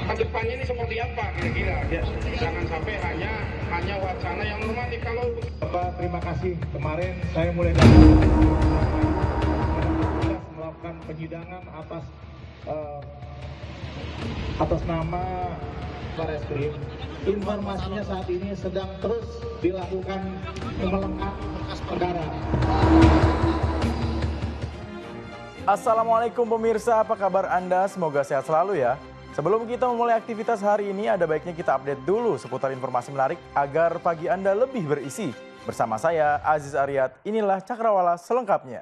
Kedepannya ini seperti apa kira-kira? Ya, jangan sampai hanya wacana yang normatif. Kalau Bapak, terima kasih. Kemarin saya mulai melakukan penyidangan atas nama Barreskrim. Informasinya saat ini sedang terus dilakukan melengkap berkas perkara. Assalamualaikum pemirsa, apa kabar Anda? Semoga sehat selalu ya. Sebelum kita memulai aktivitas hari ini, ada baiknya kita update dulu seputar informasi menarik agar pagi Anda lebih berisi. Bersama saya, Aziz Aryat, inilah Cakrawala selengkapnya.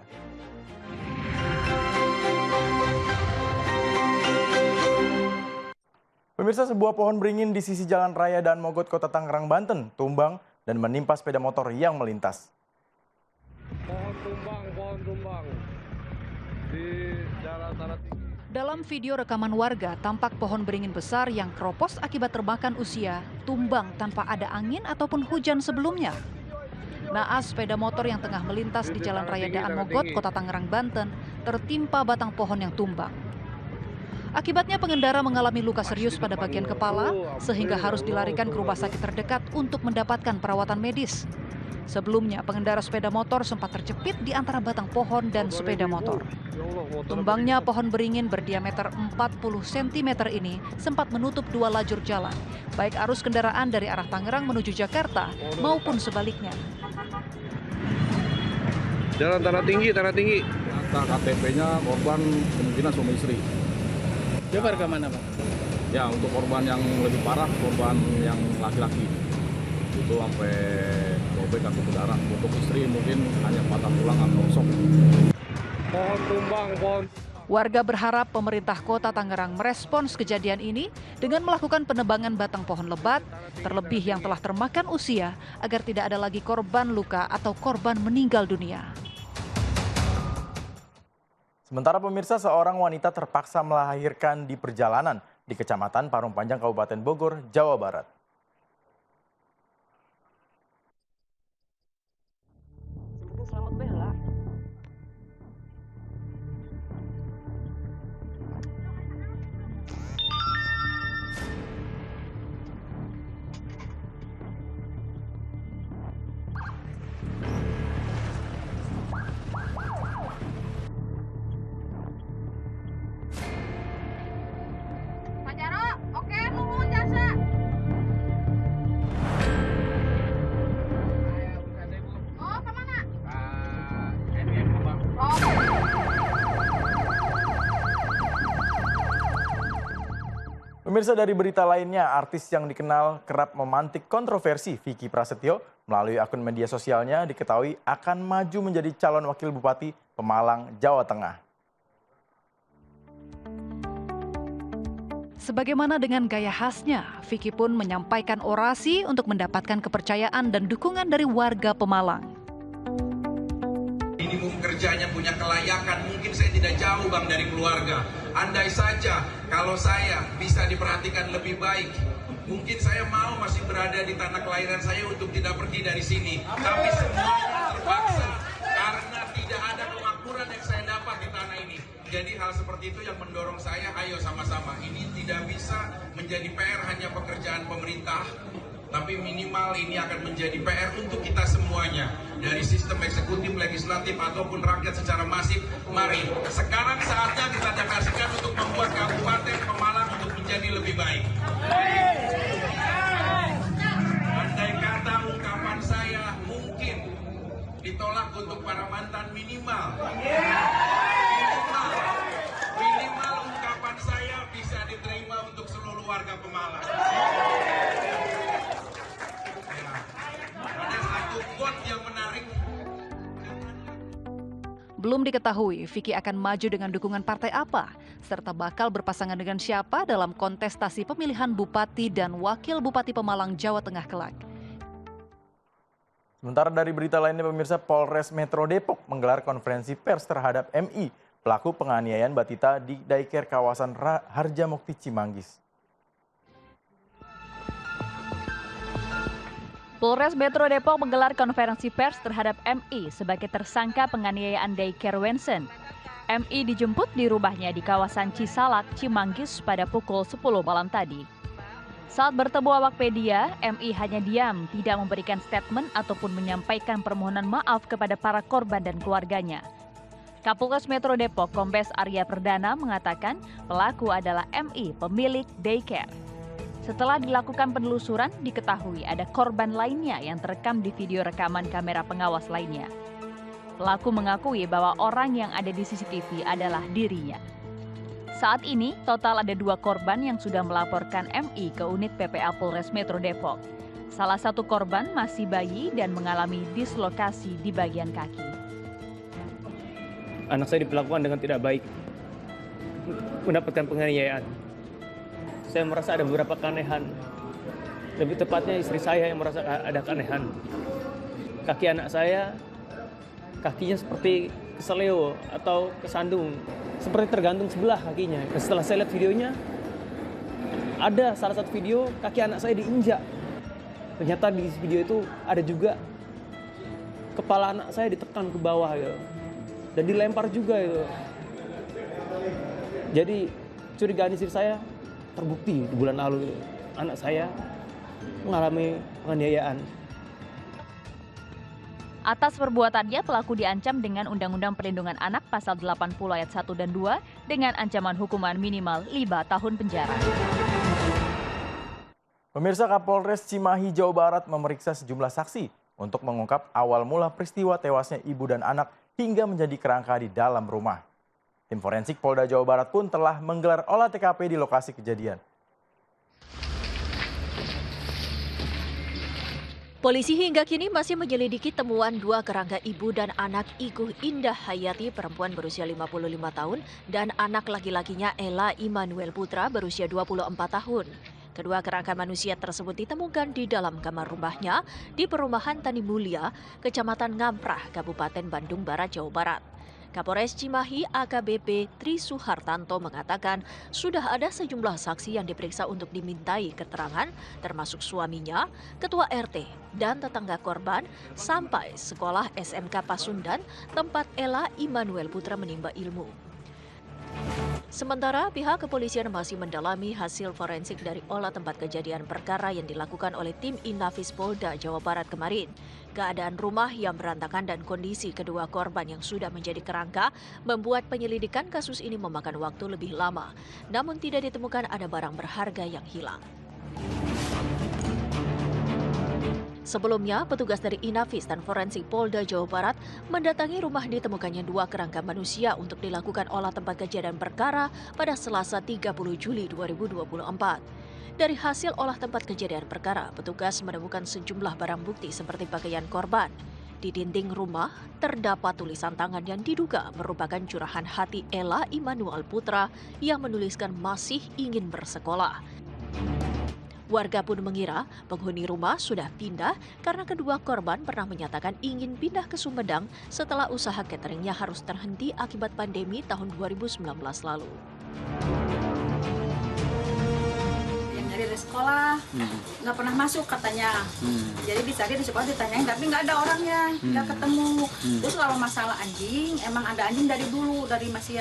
Pemirsa, sebuah pohon beringin di sisi Jalan Raya Daan Mogot, Kota Tangerang, Banten, tumbang dan menimpa sepeda motor yang melintas. Pohon tumbang di Jalan Tanah Tinggi. Dalam video rekaman warga, tampak pohon beringin besar yang keropos akibat termakan usia, tumbang tanpa ada angin ataupun hujan sebelumnya. Naas sepeda motor yang tengah melintas di Jalan Raya Daan Mogot, Kota Tangerang, Banten, tertimpa batang pohon yang tumbang. Akibatnya pengendara mengalami luka serius pada bagian kepala, sehingga harus dilarikan ke rumah sakit terdekat untuk mendapatkan perawatan medis. Sebelumnya, pengendara sepeda motor sempat terjepit di antara batang pohon dan sepeda motor. Tumbangnya pohon beringin berdiameter 40 cm ini sempat menutup dua lajur jalan, baik arus kendaraan dari arah Tangerang menuju Jakarta maupun sebaliknya. Jalan Tanah Tinggi. KTP-nya korban kemungkinan suami istri. Dia warga mana, Pak? Ya, untuk korban yang lebih parah, korban yang laki-laki. Itu sampai robek atau berdarah. Untuk istri mungkin hanya patah tulang atau sok. Pohon tumbang. Warga berharap pemerintah Kota Tangerang merespons kejadian ini dengan melakukan penebangan batang pohon lebat, terlebih yang telah termakan usia, agar tidak ada lagi korban luka atau korban meninggal dunia. Sementara pemirsa, seorang wanita terpaksa melahirkan di perjalanan di Kecamatan Parung Panjang, Kabupaten Bogor, Jawa Barat. Selamat bela. Pemirsa, dari berita lainnya, artis yang dikenal kerap memantik kontroversi, Vicky Prasetyo, melalui akun media sosialnya diketahui akan maju menjadi calon wakil bupati Pemalang, Jawa Tengah. Sebagaimana dengan gaya khasnya, Vicky pun menyampaikan orasi untuk mendapatkan kepercayaan dan dukungan dari warga Pemalang. Minimum kerjanya punya kelayakan, mungkin saya tidak jauh Bang dari keluarga. Andai saja kalau saya bisa diperhatikan lebih baik, mungkin saya mau masih berada di tanah kelahiran saya untuk tidak pergi dari sini. Tapi semuanya terpaksa karena tidak ada kemakmuran yang saya dapat di tanah ini. Jadi hal seperti itu yang mendorong saya, ayo sama-sama. Ini tidak bisa menjadi PR hanya pekerjaan pemerintah, tapi minimal ini akan menjadi PR untuk kita semuanya. Dari sistem eksekutif, legislatif, ataupun rakyat secara masif. Mari, sekarang saatnya kita dedikasikan untuk membuat Kabupaten Pemalang untuk menjadi lebih baik. Andai kata ungkapan saya mungkin ditolak untuk para mantan, minimal ungkapan saya bisa diterima untuk seluruh warga Pemalang. Ada satu quote yang menarik. Belum diketahui Vicky akan maju dengan dukungan partai apa, serta bakal berpasangan dengan siapa dalam kontestasi pemilihan Bupati dan Wakil Bupati Pemalang, Jawa Tengah kelak. Sementara dari berita lainnya, pemirsa, Polres Metro Depok menggelar konferensi pers terhadap MI, pelaku penganiayaan batita di daycare kawasan Harjamukti, Cimanggis. Polres Metro Depok menggelar konferensi pers terhadap MI sebagai tersangka penganiayaan daycare Wensen. MI dijemput di rumahnya di kawasan Cisalak, Cimanggis pada pukul 10 malam tadi. Saat bertemu awak media, MI hanya diam, tidak memberikan statement ataupun menyampaikan permohonan maaf kepada para korban dan keluarganya. Kapolres Metro Depok, Kombes Arya Perdana mengatakan pelaku adalah MI, pemilik daycare. Setelah dilakukan penelusuran, diketahui ada korban lainnya yang terekam di video rekaman kamera pengawas lainnya. Pelaku mengakui bahwa orang yang ada di CCTV adalah dirinya. Saat ini, total ada 2 korban yang sudah melaporkan MI ke unit PPA Polres Metro Depok. Salah satu korban masih bayi dan mengalami dislokasi di bagian kaki. Anak saya diperlakukan dengan tidak baik, mendapatkan penganiayaan. Saya merasa ada beberapa keanehan. Lebih tepatnya istri saya yang merasa ada keanehan. Kaki anak saya, kakinya seperti keseleo atau kesandung, seperti tergantung sebelah kakinya. Dan setelah saya lihat videonya, ada salah satu video kaki anak saya diinjak. Ternyata di video itu ada juga kepala anak saya ditekan ke bawah gitu. Dan dilempar juga itu. Jadi curigaan istri saya terbukti di bulan lalu anak saya mengalami penganiayaan. Atas perbuatannya, pelaku diancam dengan Undang-Undang Perlindungan Anak Pasal 80 Ayat 1 dan 2 dengan ancaman hukuman minimal 5 tahun penjara. Pemirsa, Kapolres Cimahi, Jawa Barat memeriksa sejumlah saksi untuk mengungkap awal mula peristiwa tewasnya ibu dan anak hingga menjadi kerangka di dalam rumah. Tim forensik Polda Jawa Barat pun telah menggelar olah TKP di lokasi kejadian. Polisi hingga kini masih menyelidiki temuan 2 kerangka ibu dan anak Iguh Indah Hayati perempuan berusia 55 tahun dan anak laki-lakinya Ella Immanuel Putra berusia 24 tahun. Kedua kerangka manusia tersebut ditemukan di dalam kamar rumahnya di Perumahan Tani Mulia, Kecamatan Ngamprah, Kabupaten Bandung Barat, Jawa Barat. Kapolres Cimahi AKBP Tri Suhartanto mengatakan sudah ada sejumlah saksi yang diperiksa untuk dimintai keterangan termasuk suaminya, ketua RT, dan tetangga korban sampai sekolah SMK Pasundan tempat Ella Immanuel Putra menimba ilmu. Sementara pihak kepolisian masih mendalami hasil forensik dari olah tempat kejadian perkara yang dilakukan oleh tim Inafis Polda Jawa Barat kemarin. Keadaan rumah yang berantakan dan kondisi kedua korban yang sudah menjadi kerangka membuat penyelidikan kasus ini memakan waktu lebih lama. Namun tidak ditemukan ada barang berharga yang hilang. Sebelumnya, petugas dari Inafis dan Forensik Polda Jawa Barat mendatangi rumah ditemukannya 2 kerangka manusia untuk dilakukan olah tempat kejadian perkara pada Selasa 30 Juli 2024. Dari hasil olah tempat kejadian perkara, petugas menemukan sejumlah barang bukti seperti pakaian korban. Di dinding rumah, terdapat tulisan tangan yang diduga merupakan curahan hati Ella Immanuel Putra yang menuliskan masih ingin bersekolah. Warga pun mengira penghuni rumah sudah pindah karena kedua korban pernah menyatakan ingin pindah ke Sumedang setelah usaha cateringnya harus terhenti akibat pandemi tahun 2019 lalu. Yang dari sekolah nggak pernah masuk katanya. Jadi dicari di sekolah ditanyain tapi nggak ada orangnya, nggak ketemu. Terus kalau masalah anjing, emang ada anjing dari dulu, dari masih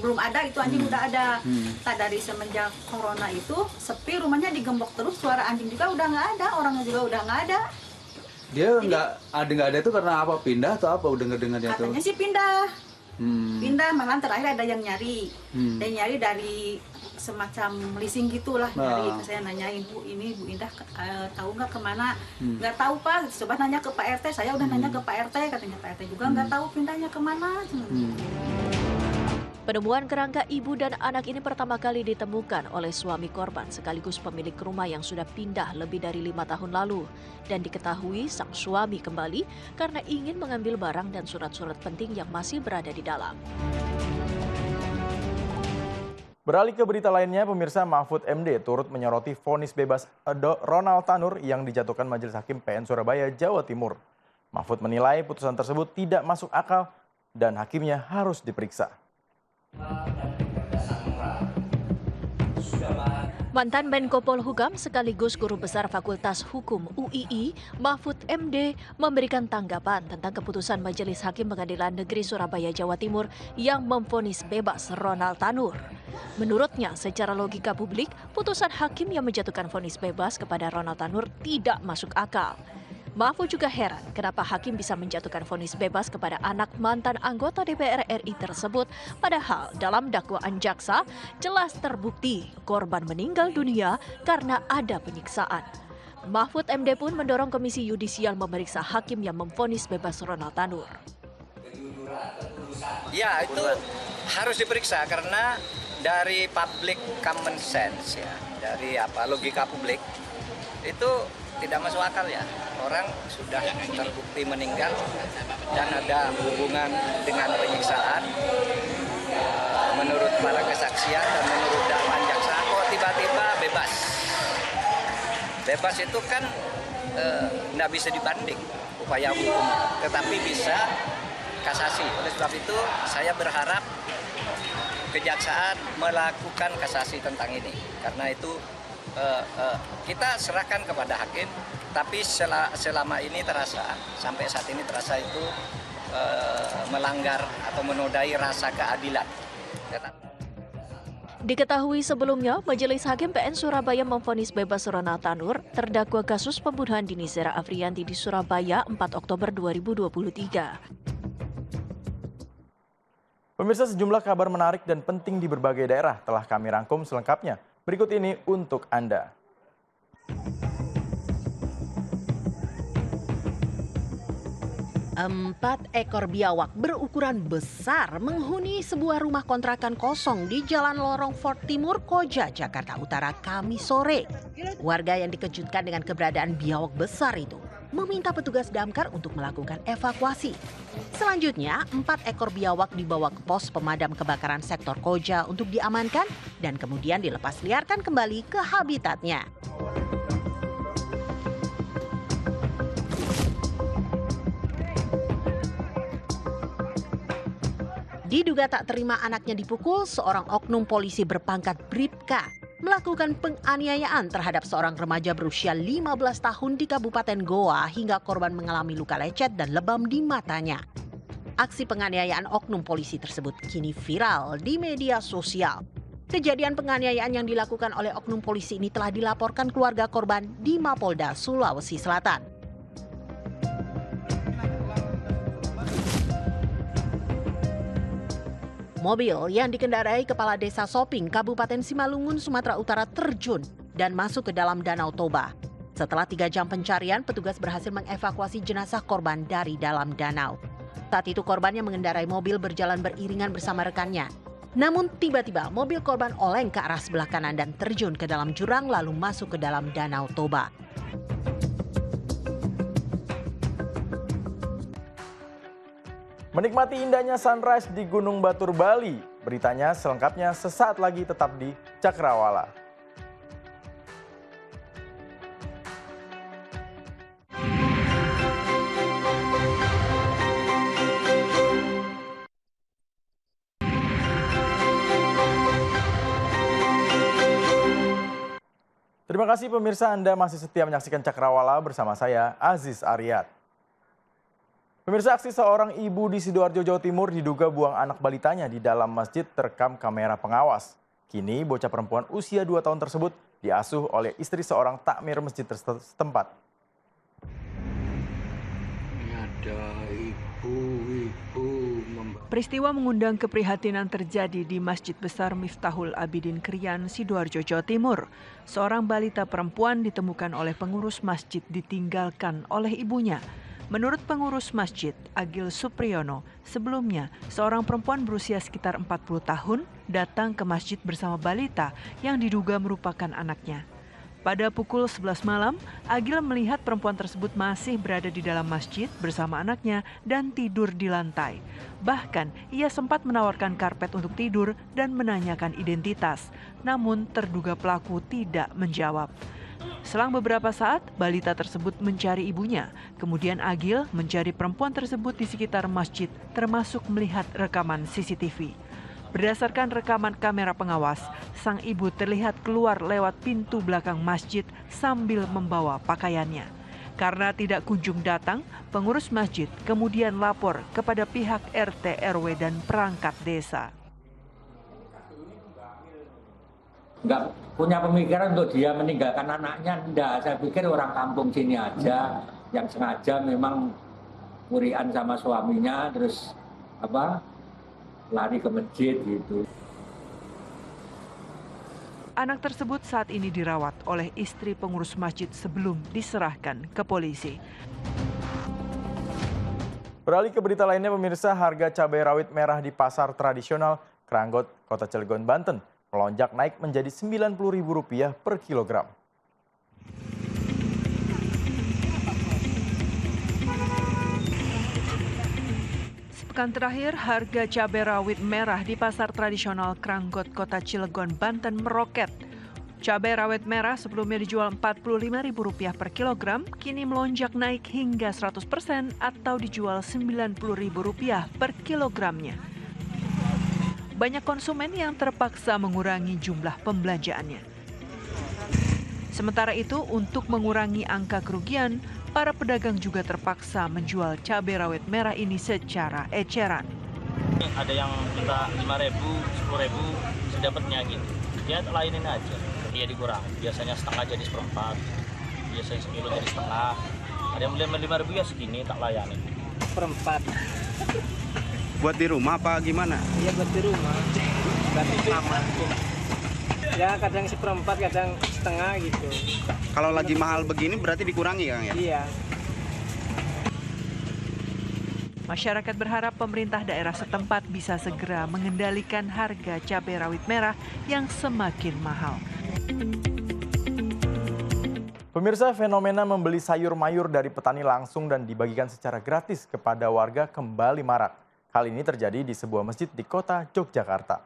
belum ada itu anjing udah ada. Tak dari semenjak corona itu sepi, rumahnya digembok terus, suara anjing juga udah nggak ada, orangnya juga udah nggak ada. Dia nggak ada itu karena apa? Pindah atau apa? Udah dengar dia tuh? Katanya sih pindah. Pindah, malah terakhir ada yang nyari. Dan nyari dari semacam leasing gitulah, nyari. Saya nanyain, Bu, ini Bu Indah tahu nggak kemana? Nggak tahu Pak, coba nanya ke Pak RT. Saya udah nanya ke Pak RT, katanya Pak RT juga nggak tahu pindahnya kemana. Penemuan kerangka ibu dan anak ini pertama kali ditemukan oleh suami korban sekaligus pemilik rumah yang sudah pindah lebih dari 5 tahun lalu. Dan diketahui sang suami kembali karena ingin mengambil barang dan surat-surat penting yang masih berada di dalam. Beralih ke berita lainnya, pemirsa, Mahfud MD turut menyoroti vonis bebas Ronald Tanur yang dijatuhkan Majelis Hakim PN Surabaya, Jawa Timur. Mahfud menilai putusan tersebut tidak masuk akal dan hakimnya harus diperiksa. Sudah banyak Mantan Menko Polhukam sekaligus Guru Besar Fakultas Hukum UII, Mahfud MD, memberikan tanggapan tentang keputusan Majelis Hakim Pengadilan Negeri Surabaya, Jawa Timur yang memvonis bebas Ronald Tanur. Menurutnya, secara logika publik, putusan hakim yang menjatuhkan vonis bebas kepada Ronald Tanur tidak masuk akal. Mahfud juga heran kenapa hakim bisa menjatuhkan vonis bebas kepada anak mantan anggota DPR RI tersebut, padahal dalam dakwaan jaksa jelas terbukti korban meninggal dunia karena ada penyiksaan. Mahfud MD pun mendorong Komisi Yudisial memeriksa hakim yang memvonis bebas Ronald Tanur. Ya, itu harus diperiksa karena dari public common sense ya, dari logika publik itu tidak masuk akal ya. Orang sudah terbukti meninggal dan ada hubungan dengan penyiksaan menurut para kesaksian dan menurut dakwaan jaksa, kok tiba-tiba bebas. Bebas itu kan nggak bisa dibanding upaya hukum, tetapi bisa kasasi. Oleh sebab itu saya berharap kejaksaan melakukan kasasi tentang ini, karena itu kita serahkan kepada hakim, tapi selama ini terasa, sampai saat ini terasa itu melanggar atau menodai rasa keadilan. Diketahui sebelumnya, Majelis Hakim PN Surabaya memvonis bebas Ronald Tanur, terdakwa kasus pembunuhan Dini Zera Afriyanti di Surabaya 4 Oktober 2023. Pemirsa, sejumlah kabar menarik dan penting di berbagai daerah telah kami rangkum selengkapnya. Berikut ini untuk Anda. 4 ekor biawak berukuran besar menghuni sebuah rumah kontrakan kosong di Jalan Lorong Fort Timur, Koja, Jakarta Utara, Kamis sore. Warga yang dikejutkan dengan keberadaan biawak besar itu meminta petugas damkar untuk melakukan evakuasi. Selanjutnya, 4 ekor biawak dibawa ke pos pemadam kebakaran sektor Koja untuk diamankan dan kemudian dilepas liarkan kembali ke habitatnya. Diduga tak terima anaknya dipukul, seorang oknum polisi berpangkat Bribka melakukan penganiayaan terhadap seorang remaja berusia 15 tahun di Kabupaten Goa hingga korban mengalami luka lecet dan lebam di matanya. Aksi penganiayaan oknum polisi tersebut kini viral di media sosial. Kejadian penganiayaan yang dilakukan oleh oknum polisi ini telah dilaporkan keluarga korban di Mapolda, Sulawesi Selatan. Mobil yang dikendarai Kepala Desa Soping, Kabupaten Simalungun, Sumatera Utara terjun dan masuk ke dalam Danau Toba. Setelah 3 jam pencarian, petugas berhasil mengevakuasi jenazah korban dari dalam danau. Saat itu korban yang mengendarai mobil berjalan beriringan bersama rekannya. Namun tiba-tiba mobil korban oleng ke arah sebelah kanan dan terjun ke dalam jurang lalu masuk ke dalam Danau Toba. Menikmati indahnya sunrise di Gunung Batur, Bali. Beritanya selengkapnya sesaat lagi, tetap di Cakrawala. Terima kasih pemirsa, Anda masih setia menyaksikan Cakrawala bersama saya, Aziz Aryat. Pemirsa, aksi seorang ibu di Sidoarjo, Jawa Timur diduga buang anak balitanya di dalam masjid terekam kamera pengawas. Kini bocah perempuan usia 2 tahun tersebut diasuh oleh istri seorang takmir masjid setempat. Ada ibu-ibu. Peristiwa mengundang keprihatinan terjadi di Masjid Besar Miftahul Abidin Krian, Sidoarjo, Jawa Timur. Seorang balita perempuan ditemukan oleh pengurus masjid ditinggalkan oleh ibunya. Menurut pengurus masjid, Agil Supriyono, sebelumnya seorang perempuan berusia sekitar 40 tahun datang ke masjid bersama balita yang diduga merupakan anaknya. Pada pukul 11 malam, Agil melihat perempuan tersebut masih berada di dalam masjid bersama anaknya dan tidur di lantai. Bahkan, ia sempat menawarkan karpet untuk tidur dan menanyakan identitas, namun terduga pelaku tidak menjawab. Selang beberapa saat, balita tersebut mencari ibunya. Kemudian Agil mencari perempuan tersebut di sekitar masjid, termasuk melihat rekaman CCTV. Berdasarkan rekaman kamera pengawas, sang ibu terlihat keluar lewat pintu belakang masjid sambil membawa pakaiannya. Karena tidak kunjung datang, pengurus masjid kemudian lapor kepada pihak RT, RW, dan perangkat desa. Nggak punya pemikiran untuk dia meninggalkan anaknya, enggak. Saya pikir orang kampung sini aja yang sengaja memang murian sama suaminya terus lari ke masjid gitu. Anak tersebut saat ini dirawat oleh istri pengurus masjid sebelum diserahkan ke polisi. Beralih ke berita lainnya, pemirsa, harga cabai rawit merah di pasar tradisional Kranggot, Kota Cilegon, Banten melonjak naik menjadi Rp90.000 per kilogram. Sepekan terakhir, harga cabai rawit merah di pasar tradisional Kranggot, Kota Cilegon, Banten meroket. Cabai rawit merah sebelumnya dijual Rp45.000 per kilogram, kini melonjak naik hingga 100% atau dijual Rp90.000 per kilogramnya. Banyak konsumen yang terpaksa mengurangi jumlah pembelanjaannya. Sementara itu, untuk mengurangi angka kerugian, para pedagang juga terpaksa menjual cabai rawit merah ini secara eceran. Ada yang minta 5.000, 10.000, sedapatnya gitu. Ya lainin aja, dia dikurangi. Biasanya setengah jadi seperempat, biasanya sekilo jadi setengah. Ada yang beli 5.000 ya segini, tak layani. Seperempat. Buat di rumah apa gimana? Iya buat di rumah, berarti sama. Ya kadang seperempat, kadang setengah gitu. Kalau lagi mahal begini berarti dikurangi Kang ya? Iya. Masyarakat berharap pemerintah daerah setempat bisa segera mengendalikan harga cabai rawit merah yang semakin mahal. Pemirsa, fenomena membeli sayur mayur dari petani langsung dan dibagikan secara gratis kepada warga kembali marak. Hal ini terjadi di sebuah masjid di kota Yogyakarta.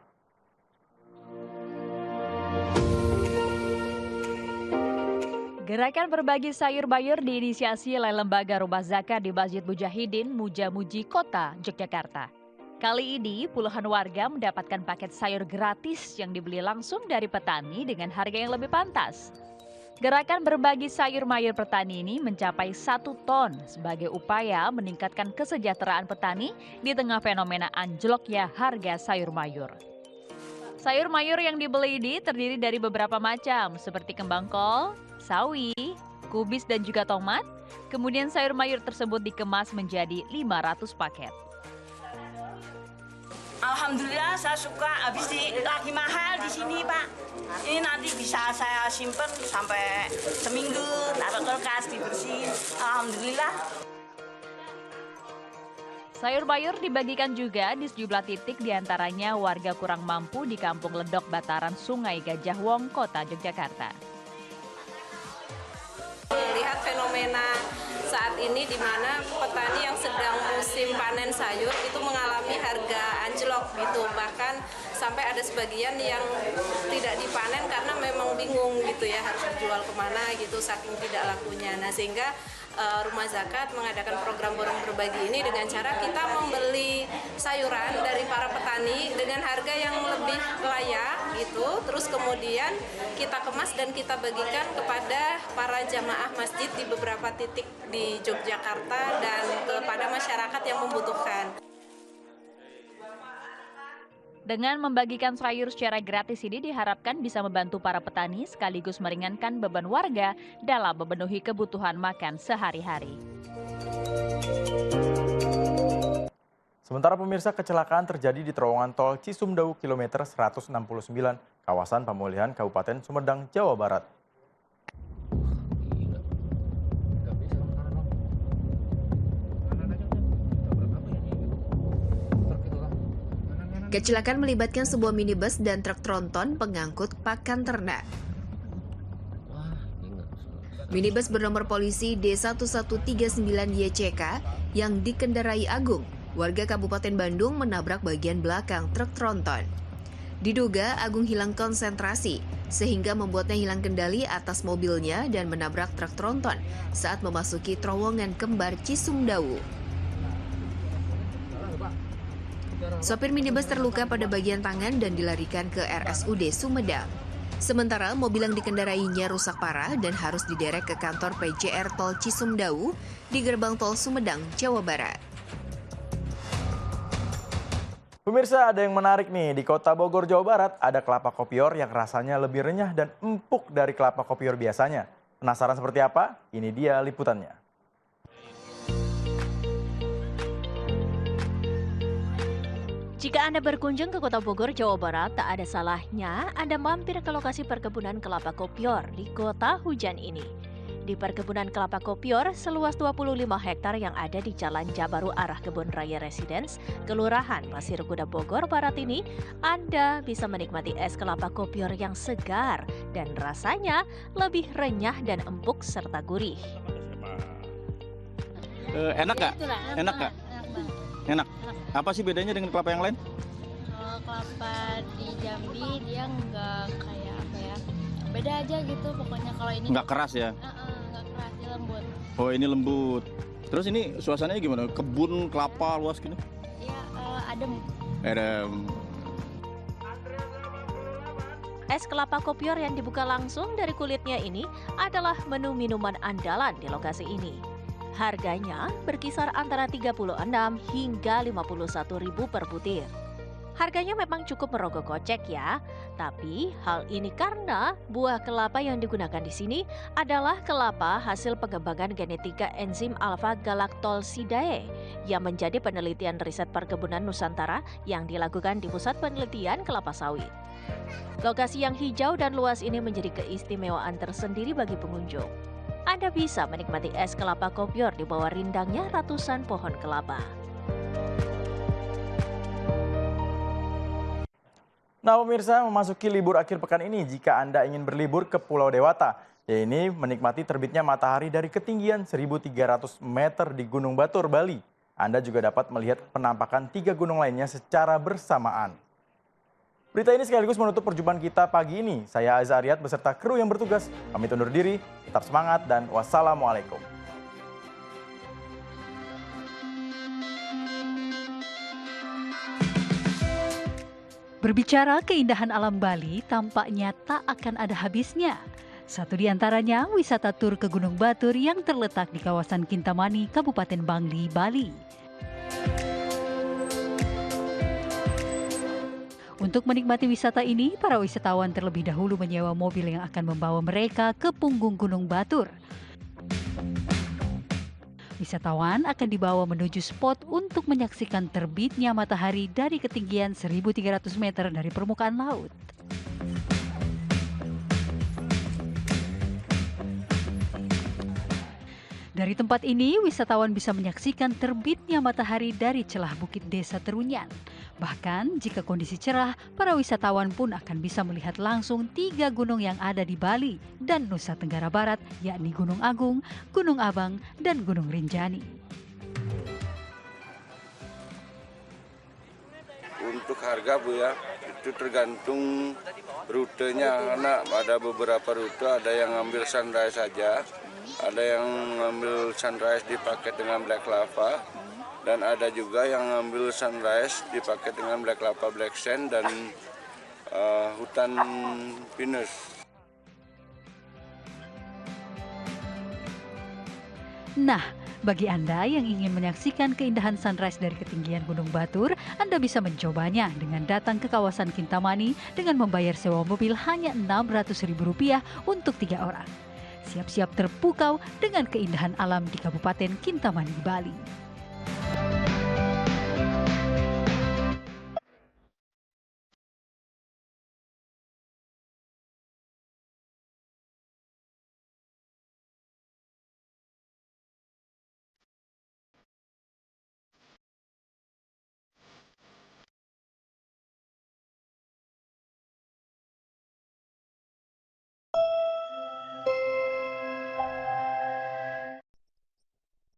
Gerakan berbagi sayur mayur diinisiasi oleh Lembaga Rumah Zakat di Masjid Mujahidin Mujamuji Kota Yogyakarta. Kali ini puluhan warga mendapatkan paket sayur gratis yang dibeli langsung dari petani dengan harga yang lebih pantas. Gerakan berbagi sayur mayur petani ini mencapai 1 ton sebagai upaya meningkatkan kesejahteraan petani di tengah fenomena anjloknya harga sayur mayur. Sayur mayur yang dibeli ini terdiri dari beberapa macam seperti kembang kol, sawi, kubis dan juga tomat. Kemudian sayur mayur tersebut dikemas menjadi 500 paket. Alhamdulillah saya suka, habis lagi mahal di sini Pak. Ini nanti bisa saya simpen sampai seminggu, taruh kulkas dibersihin. Alhamdulillah. Sayur mayur dibagikan juga di sejumlah titik, diantaranya warga kurang mampu di Kampung Ledok Bataran Sungai Gajah Wong, Kota Yogyakarta. Melihat fenomena saat ini di mana petani yang sedang musim panen sayur itu mengalami harga anjlok gitu, bahkan sampai ada sebagian yang tidak dipanen karena memang bingung gitu ya harus dijual kemana gitu saking tidak lakunya. Nah sehingga Rumah Zakat mengadakan program borong berbagi ini dengan cara kita membeli sayuran dari para petani dengan harga yang lebih layak gitu, terus kemudian kita kemas dan kita bagikan kepada para jamaah masjid di beberapa titik di Yogyakarta dan kepada masyarakat yang membutuhkan. Dengan membagikan sayur secara gratis ini diharapkan bisa membantu para petani sekaligus meringankan beban warga dalam memenuhi kebutuhan makan sehari-hari. Sementara pemirsa, kecelakaan terjadi di terowongan tol Cisumdawu kilometer 169, kawasan Pamulihan, Kabupaten Sumedang, Jawa Barat. Kecelakaan melibatkan sebuah minibus dan truk tronton pengangkut pakan ternak. Minibus bernomor polisi D1139YCK yang dikendarai Agung, warga Kabupaten Bandung, menabrak bagian belakang truk tronton. Diduga Agung hilang konsentrasi sehingga membuatnya hilang kendali atas mobilnya dan menabrak truk tronton saat memasuki terowongan kembar Cisumdawu. Sopir minibus terluka pada bagian tangan dan dilarikan ke RSUD Sumedang. Sementara mobil yang dikendarainya rusak parah dan harus diderek ke kantor PJR Tol Cisumdawu di gerbang tol Sumedang, Jawa Barat. Pemirsa, ada yang menarik nih. Di kota Bogor, Jawa Barat, ada kelapa kopior yang rasanya lebih renyah dan empuk dari kelapa kopior biasanya. Penasaran seperti apa? Ini dia liputannya. Jika Anda berkunjung ke kota Bogor, Jawa Barat, tak ada salahnya Anda mampir ke lokasi perkebunan kelapa kopior di kota hujan ini. Di perkebunan kelapa kopior seluas 25 hektar yang ada di Jalan Jabaru arah Kebun Raya Residence, Kelurahan Pasir Kuda Bogor Barat ini, Anda bisa menikmati es kelapa kopior yang segar dan rasanya lebih renyah dan empuk serta gurih. Enak nggak? Enak nggak? Enak. Apa sih bedanya dengan kelapa yang lain? Kalau kelapa di Jambi dia nggak kayak apa ya, beda aja gitu pokoknya. Kalau ini nggak keras ya? Nggak keras, dia lembut. Oh, ini lembut. Terus ini suasananya gimana? Kebun kelapa luas gini? Iya, adem. Adem. Es kelapa kopior yang dibuka langsung dari kulitnya ini adalah menu minuman andalan di lokasi ini. Harganya berkisar antara 36 hingga 51.000 per butir. Harganya memang cukup merogoh kocek ya, tapi hal ini karena buah kelapa yang digunakan di sini adalah kelapa hasil pengembangan genetika enzim alpha-galactosidae yang menjadi penelitian riset perkebunan Nusantara yang dilakukan di Pusat Penelitian Kelapa Sawit. Lokasi yang hijau dan luas ini menjadi keistimewaan tersendiri bagi pengunjung. Anda bisa menikmati es kelapa kopior di bawah rindangnya ratusan pohon kelapa. Nah pemirsa, memasuki libur akhir pekan ini, jika Anda ingin berlibur ke Pulau Dewata, yaitu menikmati terbitnya matahari dari ketinggian 1.300 meter di Gunung Batur, Bali. Anda juga dapat melihat penampakan 3 gunung lainnya secara bersamaan. Berita ini sekaligus menutup perjumpaan kita pagi ini. Saya Aziz Aryat beserta kru yang bertugas pamit undur diri. Tetap semangat dan wassalamualaikum. Berbicara keindahan alam Bali tampaknya tak akan ada habisnya. Satu di antaranya wisata tur ke Gunung Batur yang terletak di kawasan Kintamani, Kabupaten Bangli, Bali. Untuk menikmati wisata ini, para wisatawan terlebih dahulu menyewa mobil yang akan membawa mereka ke punggung Gunung Batur. Wisatawan akan dibawa menuju spot untuk menyaksikan terbitnya matahari dari ketinggian 1.300 meter dari permukaan laut. Dari tempat ini, wisatawan bisa menyaksikan terbitnya matahari dari celah Bukit Desa Terunyan. Bahkan, jika kondisi cerah, para wisatawan pun akan bisa melihat langsung 3 gunung yang ada di Bali dan Nusa Tenggara Barat, yakni Gunung Agung, Gunung Abang, dan Gunung Rinjani. Untuk harga Bu ya, itu tergantung rutenya, karena ada beberapa rute, ada yang ngambil sunrise saja. Ada yang ngambil sunrise dipakai dengan black lava, dan ada juga yang ngambil sunrise dipakai dengan black lava, black sand, dan hutan pinus. Nah, bagi Anda yang ingin menyaksikan keindahan sunrise dari ketinggian Gunung Batur, Anda bisa mencobanya dengan datang ke kawasan Kintamani dengan membayar sewa mobil hanya Rp600.000 untuk 3 orang. Siap-siap terpukau dengan keindahan alam di Kabupaten Kintamani, Bali.